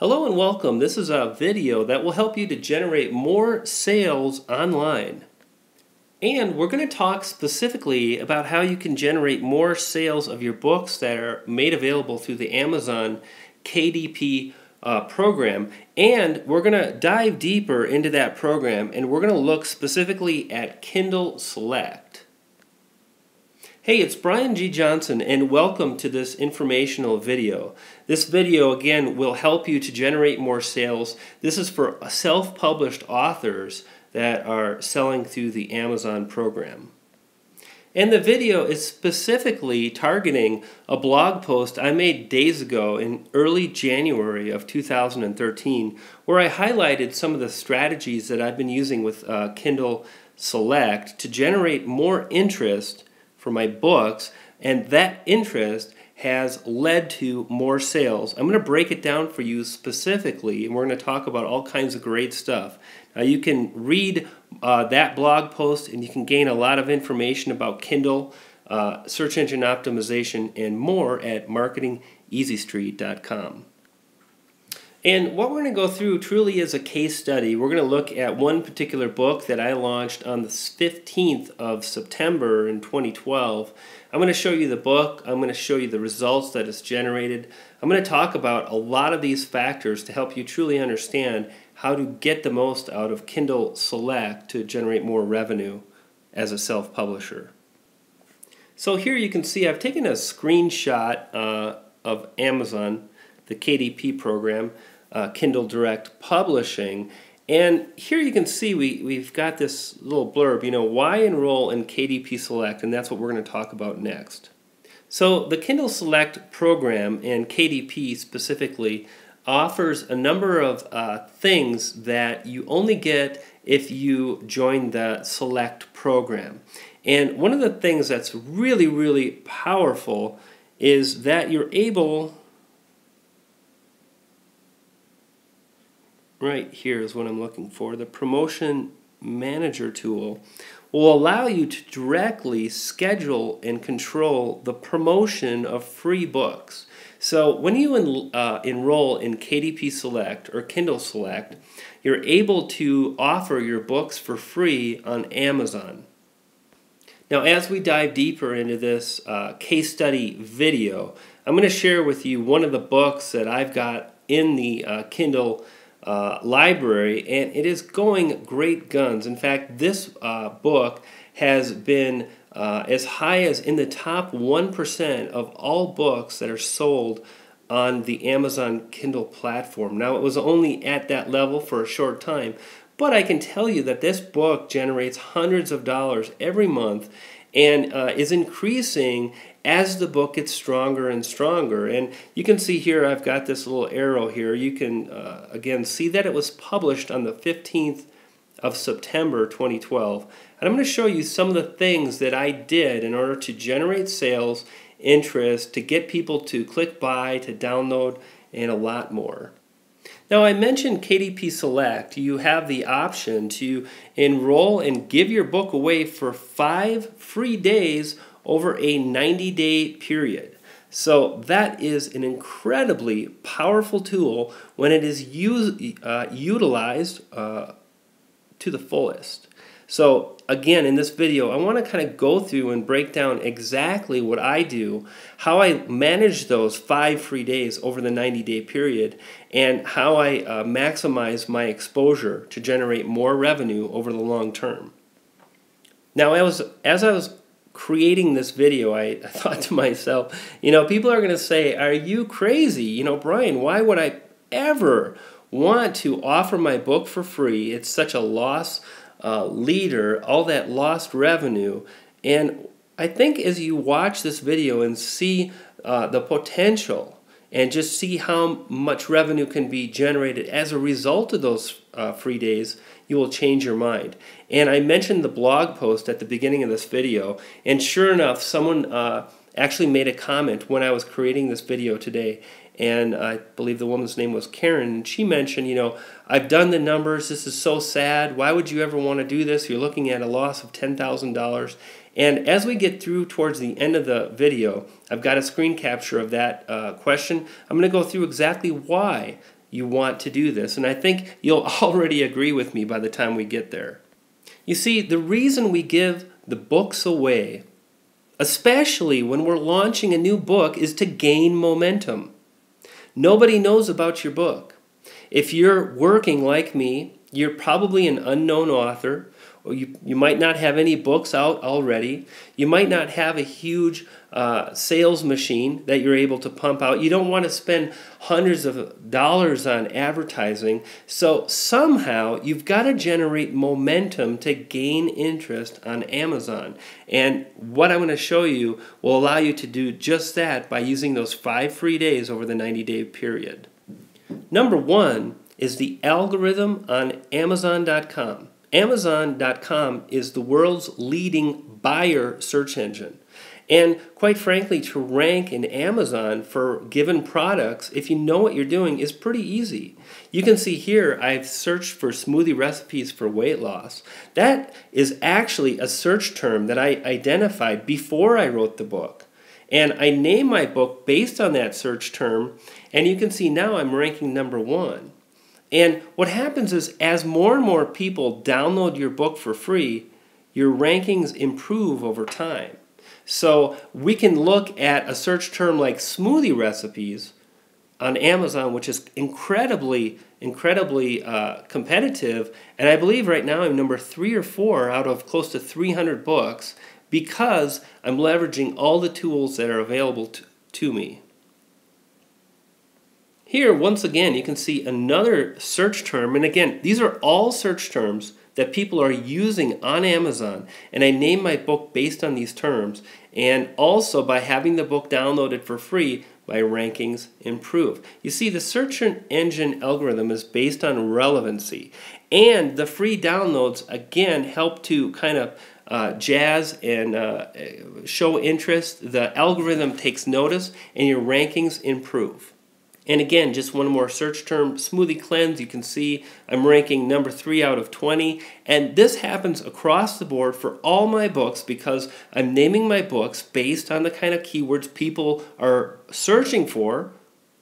Hello and welcome. This is a video that will help you to generate more sales online. And we're going to talk specifically about how you can generate more sales of your books that are made available through the Amazon KDP program. And we're going to dive deeper into that program, and we're going to look specifically at Kindle Select. Hey, it's Brian G. Johnson, and welcome to this informational video. This video, again, will help you to generate more sales. This is for self-published authors that are selling through the Amazon program. And the video is specifically targeting a blog post I made days ago in early January of 2013, where I highlighted some of the strategies that I've been using with Kindle Select to generate more interest for my books, and that interest has led to more sales. I'm going to break it down for you specifically, and we're going to talk about all kinds of great stuff. Now, you can read that blog post, and you can gain a lot of information about Kindle, search engine optimization, and more at marketingeasystreet.com. And what we're going to go through truly is a case study. We're going to look at one particular book that I launched on the 15th of September in 2012. I'm going to show you the book. I'm going to show you the results that it's generated. I'm going to talk about a lot of these factors to help you truly understand how to get the most out of Kindle Select to generate more revenue as a self-publisher. So here you can see I've taken a screenshot of Amazon, the KDP program, Kindle Direct Publishing, and here you can see we've got this little blurb, why enroll in KDP Select, and that's what we're going to talk about next. So the Kindle Select program, and KDP specifically, offers a number of things that you only get if you join the Select program. And one of the things that's really, really powerful is that you're able, right here is what I'm looking for, the Promotion Manager tool will allow you to directly schedule and control the promotion of free books. So when you enroll in KDP Select or Kindle Select, you're able to offer your books for free on Amazon. Now, as we dive deeper into this case study video, I'm going to share with you one of the books that I've got in the Kindle library, and it is going great guns. In fact, this book has been as high as in the top 1% of all books that are sold on the Amazon Kindle platform. Now, it was only at that level for a short time, but I can tell you that this book generates hundreds of dollars every month and is increasing as the book gets stronger and stronger. And you can see here, I've got this little arrow here. You can, again, see that it was published on the 15th of September 2012. And I'm going to show you some of the things that I did in order to generate sales, interest, to get people to click buy, to download, and a lot more. Now, I mentioned KDP Select. You have the option to enroll and give your book away for 5 free days over a 90-day period. So that is an incredibly powerful tool when it is utilized to the fullest. So again, in this video, I want to kind of go through and break down exactly what I do, how I manage those 5 free days over the 90-day period, and how I maximize my exposure to generate more revenue over the long term. Now, as I was creating this video, I thought to myself, people are going to say, are you crazy? Brian, why would I ever want to offer my book for free? It's such a loss leader, all that lost revenue. And I think as you watch this video and see the potential and just see how much revenue can be generated as a result of those free days, you will change your mind. And I mentioned the blog post at the beginning of this video, and sure enough, someone actually made a comment when I was creating this video today, and I believe the woman's name was Karen, and she mentioned, I've done the numbers, this is so sad, why would you ever want to do this? You're looking at a loss of $10,000. And as we get through towards the end of the video, I've got a screen capture of that question. I'm going to go through exactly why you want to do this. And I think you'll already agree with me by the time we get there. You see, the reason we give the books away, especially when we're launching a new book, is to gain momentum. Nobody knows about your book. If you're working like me, you're probably an unknown author, or you might not have any books out already. You might not have a huge sales machine that you're able to pump out. You don't want to spend hundreds of dollars on advertising. So somehow you've got to generate momentum to gain interest on Amazon. And what I'm going to show you will allow you to do just that by using those 5 free days over the 90-day period. Number 1 is the algorithm on Amazon.com. Amazon.com is the world's leading buyer search engine. And quite frankly, to rank in Amazon for given products, if you know what you're doing, is pretty easy. You can see here I've searched for smoothie recipes for weight loss. That is actually a search term that I identified before I wrote the book. And I named my book based on that search term, and you can see now I'm ranking number 1. And what happens is as more and more people download your book for free, your rankings improve over time. So we can look at a search term like smoothie recipes on Amazon, which is incredibly competitive. And I believe right now I'm number 3 or 4 out of close to 300 books because I'm leveraging all the tools that are available to me. Here, once again, you can see another search term. And again, these are all search terms that people are using on Amazon. And I named my book based on these terms. And also by having the book downloaded for free, my rankings improve. You see, the search engine algorithm is based on relevancy. And the free downloads, again, help to kind of jazz and show interest. The algorithm takes notice and your rankings improve. And again, just one more search term, smoothie cleanse. You can see I'm ranking number 3 out of 20. And this happens across the board for all my books because I'm naming my books based on the kind of keywords people are searching for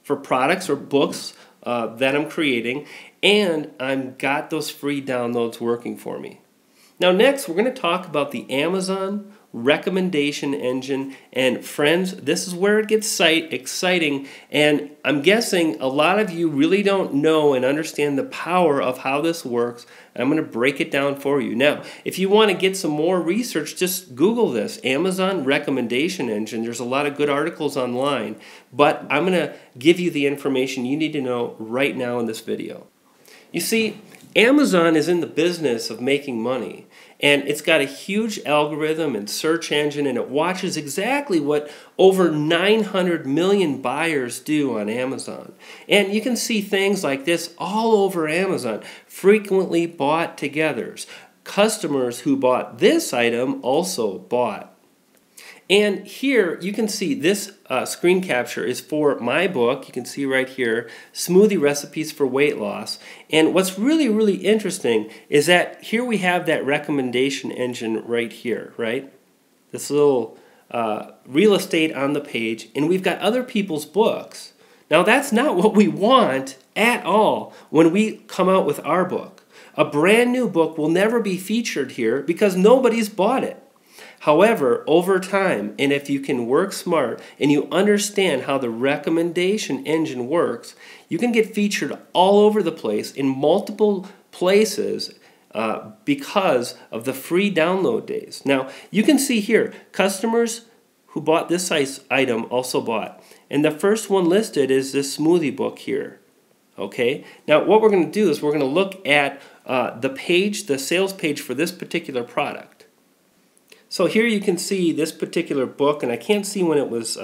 products or books that I'm creating. And I've got those free downloads working for me. Now next, we're going to talk about the Amazon recommendation engine. And friends, this is where it gets exciting. And I'm guessing a lot of you really don't know and understand the power of how this works. I'm going to break it down for you. Now, if you want to get some more research, just Google this, Amazon recommendation engine. There's a lot of good articles online. But I'm going to give you the information you need to know right now in this video. You see, Amazon is in the business of making money. And it's got a huge algorithm and search engine, and it watches exactly what over 900 million buyers do on Amazon. And you can see things like this all over Amazon. Frequently bought togethers. Customers who bought this item also bought. And here you can see this screen capture is for my book. You can see right here, Smoothie Recipes for Weight Loss. And what's really interesting is that here we have that recommendation engine right here, right? This little real estate on the page. And we've got other people's books. Now that's not what we want at all when we come out with our book. A brand new book will never be featured here because nobody's bought it. However, over time, and if you can work smart and you understand how the recommendation engine works, you can get featured all over the place in multiple places because of the free download days. Now, you can see here, customers who bought this item also bought. And the first one listed is this smoothie book here. Okay? Now, what we're going to do is we're going to look at the sales page for this particular product. So here you can see this particular book, and I can't see when it was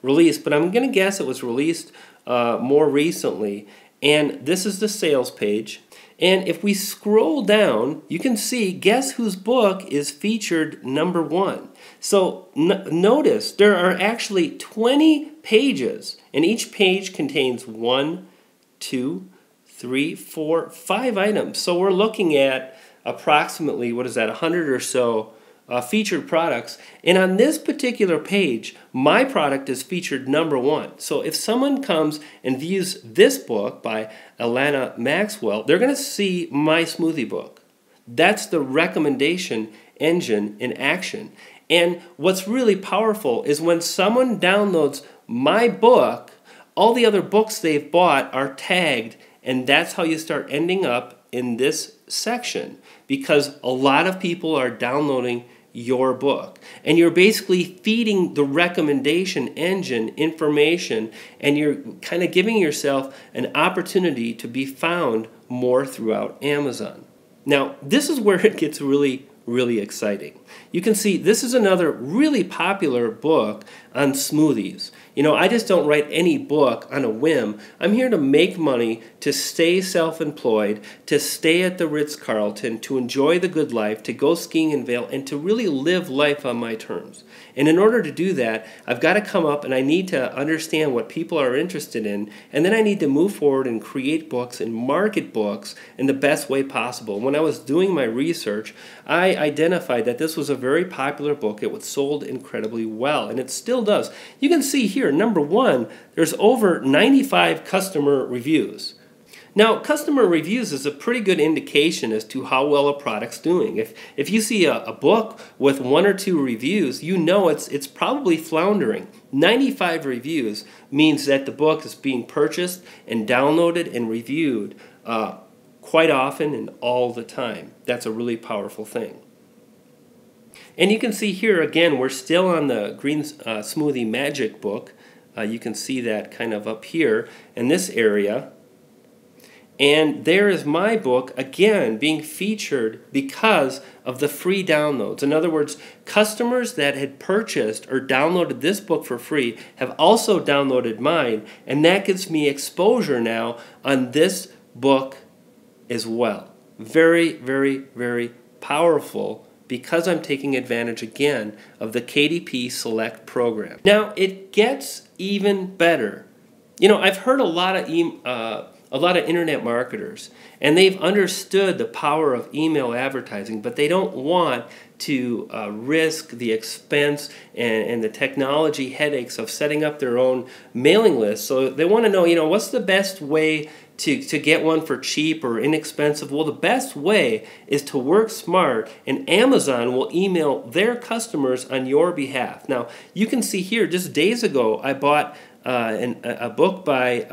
released, but I'm going to guess it was released more recently. And this is the sales page. And if we scroll down, you can see, guess whose book is featured number 1. So notice there are actually 20 pages, and each page contains 1, 2, 3, 4, 5 items. So we're looking at approximately, 100 or so featured products. And on this particular page, my product is featured #1. So if someone comes and views this book by Alana Maxwell, they're going to see my smoothie book. That's the recommendation engine in action. And what's really powerful is when someone downloads my book, all the other books they've bought are tagged, and that's how you start ending up in this section, because a lot of people are downloading your book. And you're basically feeding the recommendation engine information, and you're kind of giving yourself an opportunity to be found more throughout Amazon. Now, this is where it gets really exciting. You can see this is another really popular book on smoothies. You know, I just don't write any book on a whim. I'm here to make money, to stay self-employed, to stay at the Ritz-Carlton, to enjoy the good life, to go skiing in Vail, and to really live life on my terms. And in order to do that, I've got to come up and I need to understand what people are interested in, and then I need to move forward and create books and market books in the best way possible. When I was doing my research, I identified that this was a very popular book. It was sold incredibly well, and it still does. You can see here, #1, there's over 95 customer reviews. Now, customer reviews is a pretty good indication as to how well a product's doing. If you see a book with 1 or 2 reviews, you know it's probably floundering. 95 reviews means that the book is being purchased and downloaded and reviewed quite often and all the time. That's a really powerful thing. And you can see here, again, we're still on the Green Smoothie Magic book. You can see that kind of up here in this area. And there is my book, again, being featured because of the free downloads. In other words, customers that had purchased or downloaded this book for free have also downloaded mine, and that gives me exposure now on this book as well. Very, very powerful, because I'm taking advantage again of the KDP Select program. Now, it gets even better. You know, I've heard a lot of internet marketers, and they've understood the power of email advertising, but they don't want to risk the expense and the technology headaches of setting up their own mailing list. So they want to know, you know, what's the best way to get one for cheap or inexpensive? Well, the best way is to work smart, and Amazon will email their customers on your behalf. Now, you can see here, just days ago, I bought a book by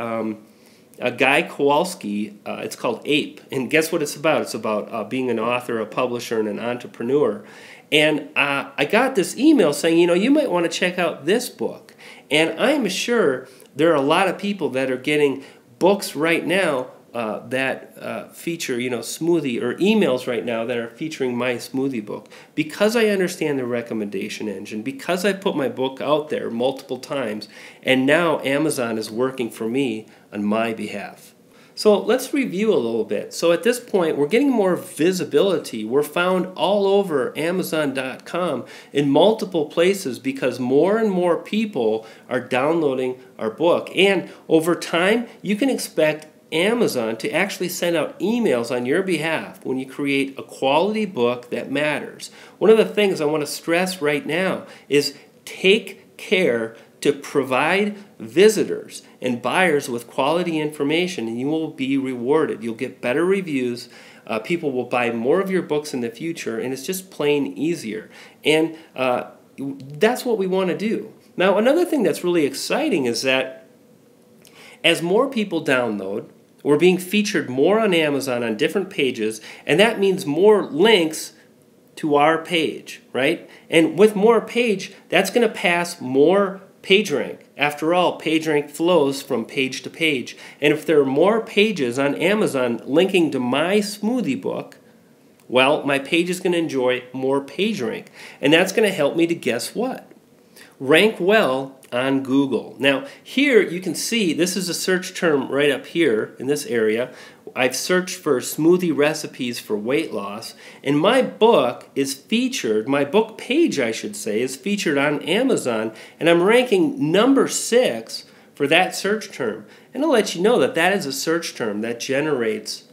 a Guy Kowalski. It's called Ape, and guess what it's about? It's about being an author, a publisher, and an entrepreneur. And I got this email saying, you know, you might want to check out this book. And I'm sure there are a lot of people that are getting books right now that feature, you know, smoothie, or emails right now that are featuring my smoothie book. Because I understand the recommendation engine, because I put my book out there multiple times, and now Amazon is working for me on my behalf. So let's review a little bit. So at this point, we're getting more visibility. We're found all over Amazon.com in multiple places because more and more people are downloading our book. And over time, you can expect Amazon to actually send out emails on your behalf when you create a quality book that matters. One of the things I want to stress right now is take care to provide visitors and buyers with quality information, and you will be rewarded. You'll get better reviews. People will buy more of your books in the future, and it's just plain easier. And that's what we want to do. Now, another thing that's really exciting is that as more people download, we're being featured more on Amazon on different pages, and that means more links to our page, right? And with more page, that's going to pass more PageRank. After all, PageRank flows from page to page. And if there are more pages on Amazon linking to my smoothie book, well, my page is going to enjoy more PageRank. And that's going to help me to guess what? Rank well on Google. Now, here you can see this is a search term right up here in this area. I've searched for smoothie recipes for weight loss, and my book is featured, my book page, I should say, is featured on Amazon, and I'm ranking number 6 for that search term. And I'll let you know that that is a search term that generates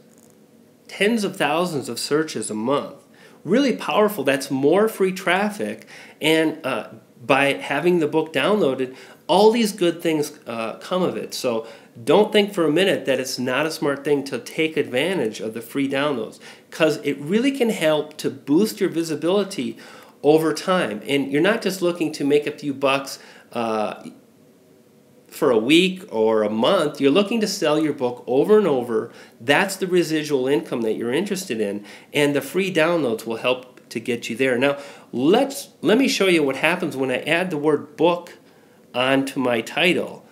tens of thousands of searches a month. really powerful. That's more free traffic, and by having the book downloaded, all these good things come of it. So don't think for a minute that it's not a smart thing to take advantage of the free downloads, because it really can help to boost your visibility over time. And you're not just looking to make a few bucks for a week or a month. You're looking to sell your book over and over. That's the residual income that you're interested in, and the free downloads will help to get you there. Now, let me show you what happens when I add the word book onto my title.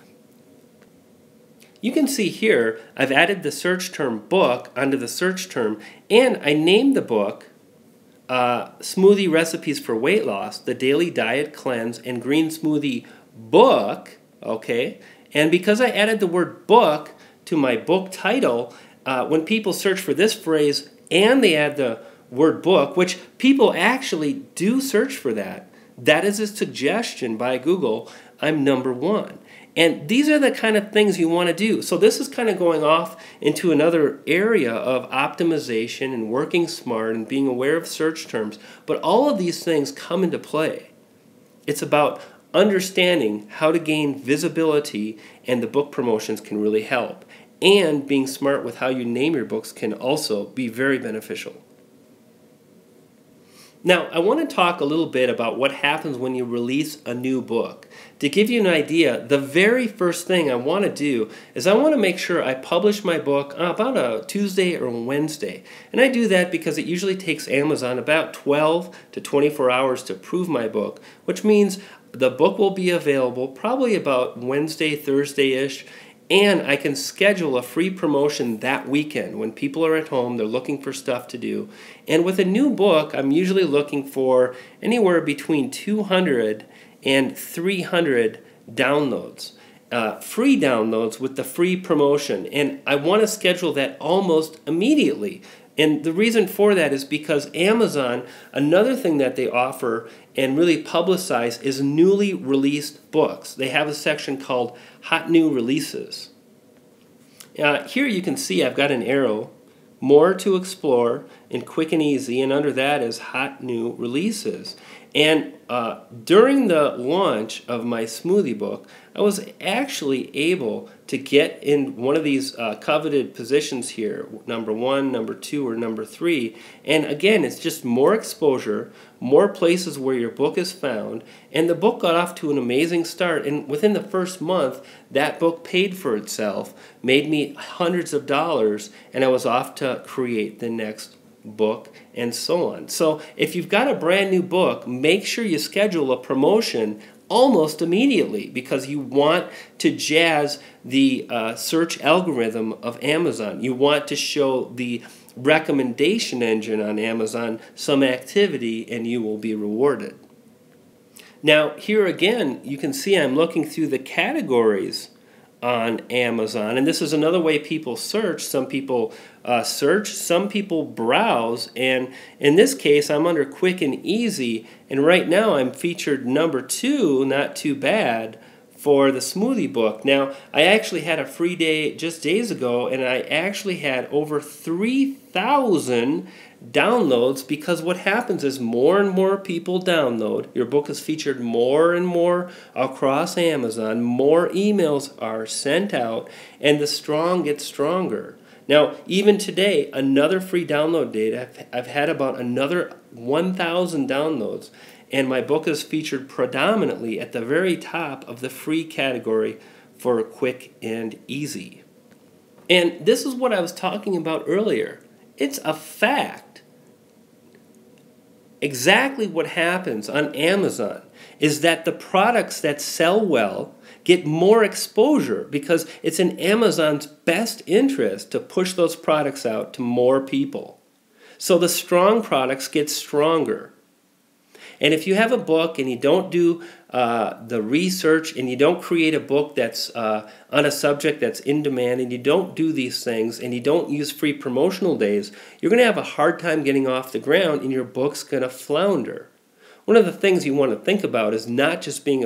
You can see here I've added the search term book onto the search term, and I named the book Smoothie Recipes for Weight Loss, the Daily Diet Cleanse and Green Smoothie Book. Okay, and because I added the word book to my book title, when people search for this phrase and they add the word book, which people actually do search for that is a suggestion by Google, I'm number one. And these are the kind of things you want to do. So this is kind of going off into another area of optimization and working smart and being aware of search terms. But all of these things come into play. It's about understanding how to gain visibility, and the book promotions can really help. And being smart with how you name your books can also be very beneficial. Now, I want to talk a little bit about what happens when you release a new book. To give you an idea, the very first thing I want to do is I want to make sure I publish my book about a Tuesday or Wednesday. And I do that because it usually takes Amazon about 12 to 24 hours to approve my book, which means the book will be available probably about Wednesday, Thursday-ish, and I can schedule a free promotion that weekend when people are at home, they're looking for stuff to do. And with a new book, I'm usually looking for anywhere between 200 and 300 downloads, free downloads with the free promotion. And I want to schedule that almost immediately. And the reason for that is because Amazon, another thing that they offer and really publicize is newly released books. They have a section called Hot New Releases. Here you can see I've got an arrow, more to explore, and quick and easy, and under that is Hot New Releases. And during the launch of my smoothie book, I was actually able to get in one of these coveted positions here, number 1, number 2, or number 3. And again, it's just more exposure, more places where your book is found, and the book got off to an amazing start. And within the first month, that book paid for itself, made me hundreds of dollars, and I was off to create the next book, and so on. So if you've got a brand new book, make sure you schedule a promotion almost immediately, because you want to jazz the search algorithm of Amazon. You want to show the recommendation engine on Amazon some activity, and you will be rewarded. Now here again, you can see I'm looking through the categories on Amazon, and this is another way people search. Some people search, some people browse, and in this case I'm under quick and easy, and right now I'm featured number 2, not too bad, for the smoothie book. Now I actually had a free day just days ago, and I actually had over 3,000 downloads, because what happens is more and more people download. Your book is featured more and more across Amazon. More emails are sent out, and the strong get stronger. Now, even today, another free download date, I've had about another 1,000 downloads, and my book is featured predominantly at the very top of the free category for quick and easy. And this is what I was talking about earlier. It's a fact. Exactly what happens on Amazon is that the products that sell well get more exposure, because it's in Amazon's best interest to push those products out to more people. So the strong products get stronger. And if you have a book and you don't do the research, and you don't create a book that's on a subject that's in demand, and you don't do these things, and you don't use free promotional days, you're going to have a hard time getting off the ground, and your book's going to flounder. One of the things you want to think about is not just being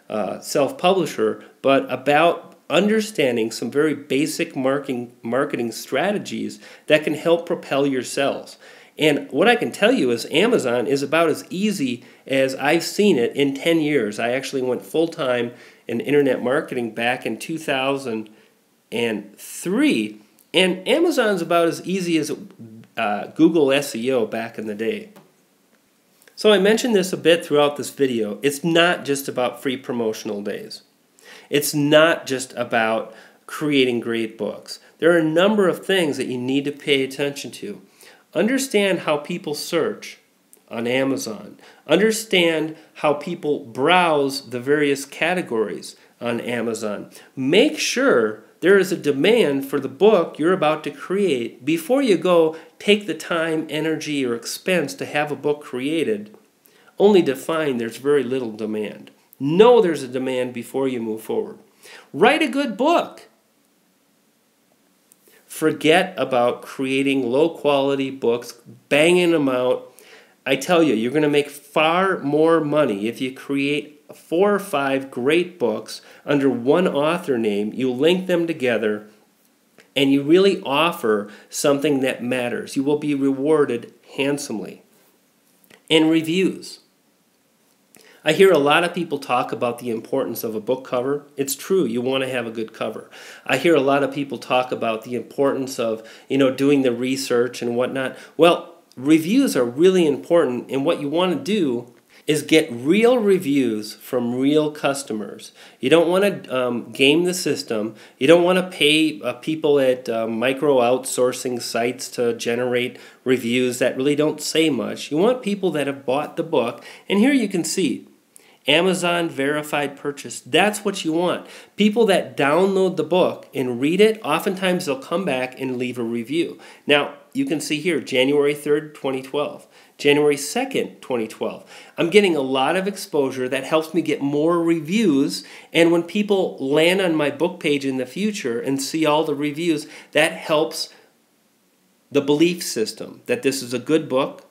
a self-publisher, but about understanding some very basic marketing strategies that can help propel your sales. And what I can tell you is Amazon is about as easy as I've seen it in 10 years. I actually went full-time in internet marketing back in 2003, and Amazon's about as easy as Google SEO back in the day. So I mentioned this a bit throughout this video. It's not just about free promotional days. It's not just about creating great books. There are a number of things that you need to pay attention to. Understand how people search on Amazon. Understand how people browse the various categories on Amazon. Make sure there is a demand for the book you're about to create before you go take the time, energy, or expense to have a book created, only to find there's very little demand. Know there's a demand before you move forward. Write a good book. Forget about creating low-quality books, banging them out. I tell you, you're going to make far more money if you create 4 or 5 great books under one author name. You link them together, and you really offer something that matters. You will be rewarded handsomely. And reviews. I hear a lot of people talk about the importance of a book cover. It's true, you want to have a good cover. I hear a lot of people talk about the importance of, doing the research and whatnot. Well, reviews are really important, and what you want to do is get real reviews from real customers. You don't want to game the system. You don't want to pay people at micro outsourcing sites to generate reviews that really don't say much. You want people that have bought the book, and here you can see Amazon verified purchase. That's what you want. People that download the book and read it, oftentimes they'll come back and leave a review. Now, you can see here, January 3rd, 2012. January 2nd, 2012. I'm getting a lot of exposure that helps me get more reviews, and when people land on my book page in the future and see all the reviews, that helps the belief system that this is a good book,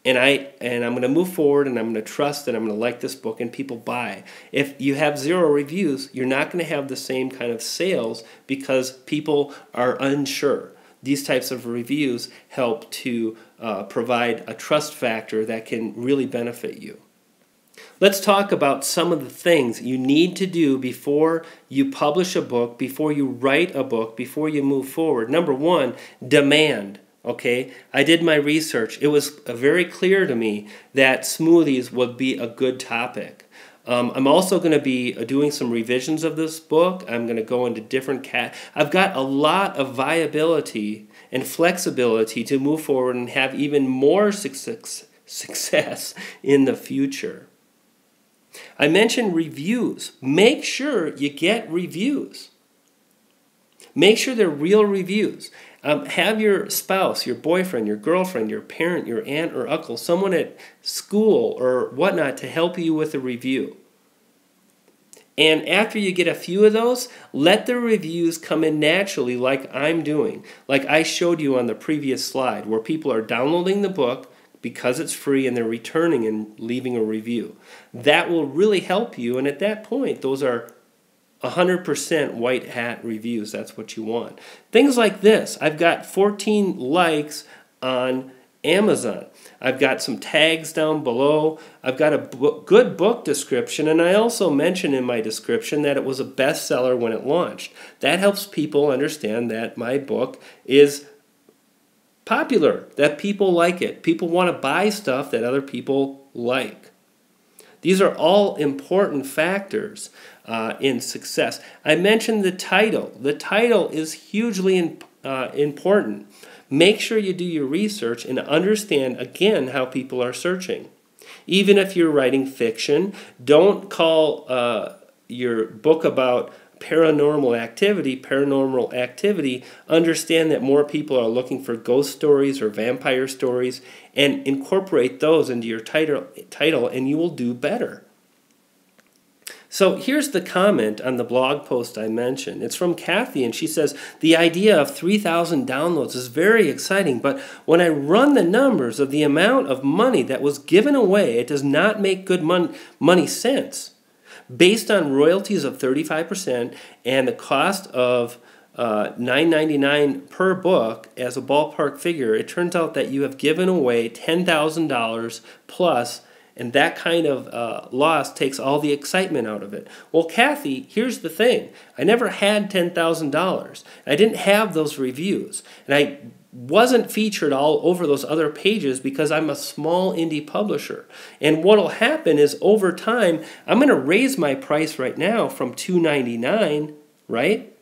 and I'm going to move forward, and I'm going to trust that I'm going to like this book, and people buy. If you have 0 reviews, you're not going to have the same kind of sales because people are unsure. These types of reviews help to provide a trust factor that can really benefit you. Let's talk about some of the things you need to do before you publish a book, before you write a book, before you move forward. Number 1, demand. Okay, I did my research. It was very clear to me that smoothies would be a good topic. I'm also going to be doing some revisions of this book. I'm going to go into different I've got a lot of viability and flexibility to move forward and have even more success in the future. I mentioned reviews. Make sure you get reviews. Make sure they're real reviews. Have your spouse, your boyfriend, your girlfriend, your parent, your aunt or uncle, someone at school or whatnot to help you with a review. And after you get a few of those, let the reviews come in naturally like I'm doing. Like I showed you on the previous slide where people are downloading the book because it's free and they're returning and leaving a review. That will really help you, and at that point, those are 100% white hat reviews. That's what you want. Things like this. I've got 14 likes on Amazon. I've got some tags down below. I've got a good book description, and I also mentioned in my description that it was a bestseller when it launched. That helps people understand that my book is popular, that people like it. People want to buy stuff that other people like. These are all important factors in success. I mentioned the title. The title is hugely important. Make sure you do your research and understand, again, how people are searching. Even if you're writing fiction, don't call your book about paranormal activity. Understand that more people are looking for ghost stories or vampire stories, and incorporate those into your title, and you will do better. So here's the comment on the blog post I mentioned. It's from Kathy, and she says, the idea of 3,000 downloads is very exciting, but when I run the numbers of the amount of money that was given away, it does not make good money sense. Based on royalties of 35% and the cost of $9.99 per book as a ballpark figure, it turns out that you have given away $10,000 plus, and that kind of loss takes all the excitement out of it. Well, Kathy, here's the thing. I never had $10,000. I didn't have those reviews, and I wasn't featured all over those other pages because I'm a small indie publisher. And what will happen is over time, I'm going to raise my price right now from $2.99, right,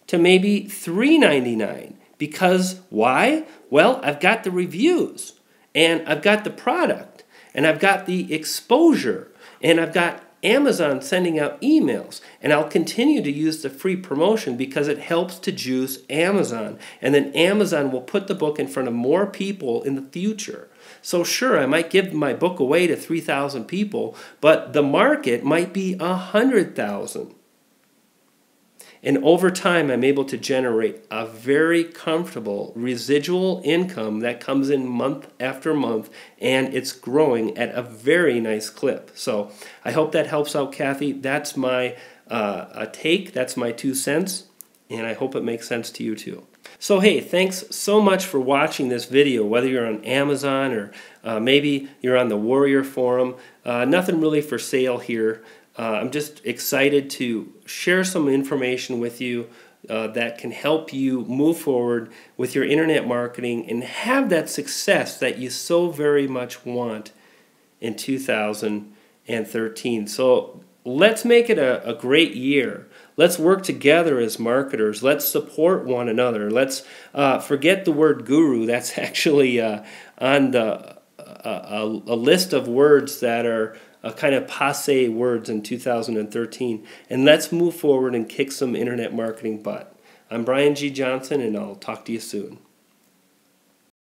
to maybe $3.99. Because why? Well, I've got the reviews, and I've got the product, and I've got the exposure, and I've got Amazon sending out emails, and I'll continue to use the free promotion because it helps to juice Amazon, and then Amazon will put the book in front of more people in the future. So sure, I might give my book away to 3,000 people, but the market might be 100,000. And over time, I'm able to generate a very comfortable residual income that comes in month after month, and it's growing at a very nice clip. So I hope that helps out, Kathy. That's my take. That's my 2 cents, and I hope it makes sense to you too. So hey, thanks so much for watching this video, whether you're on Amazon or maybe you're on the Warrior Forum. Nothing really for sale here. I'm just excited to share some information with you that can help you move forward with your internet marketing and have that success that you so very much want in 2013. So let's make it a great year. Let's work together as marketers. Let's support one another. Let's forget the word guru. That's actually on a list of words that are kind of passé words in 2013. And let's move forward and kick some internet marketing butt. I'm Brian G. Johnson, and I'll talk to you soon.